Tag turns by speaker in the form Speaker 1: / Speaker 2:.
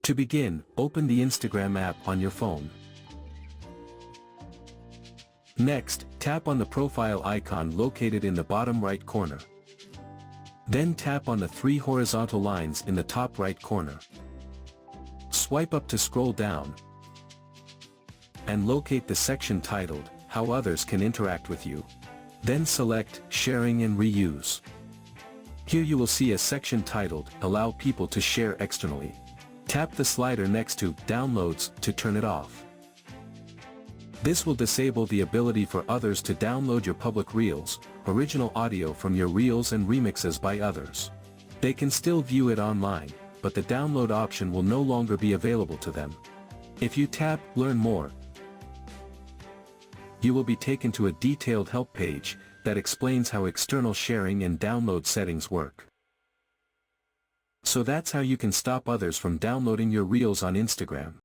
Speaker 1: To begin, open the Instagram app on your phone. Next, tap on the profile icon located in the bottom right corner. Then tap on the three horizontal lines in the top right corner. Swipe up to scroll down, and locate the section titled, How Others Can Interact with You. Then select, Sharing and Reuse. Here you will see a section titled, Allow People to Share Externally. Tap the slider next to, Downloads, to turn it off. This will disable the ability for others to download your public reels, original audio from your reels and remixes by others. They can still view it online, but the download option will no longer be available to them. If you tap, Learn More, you will be taken to a detailed help page that explains how external sharing and download settings work. So that's how you can stop others from downloading your reels on Instagram.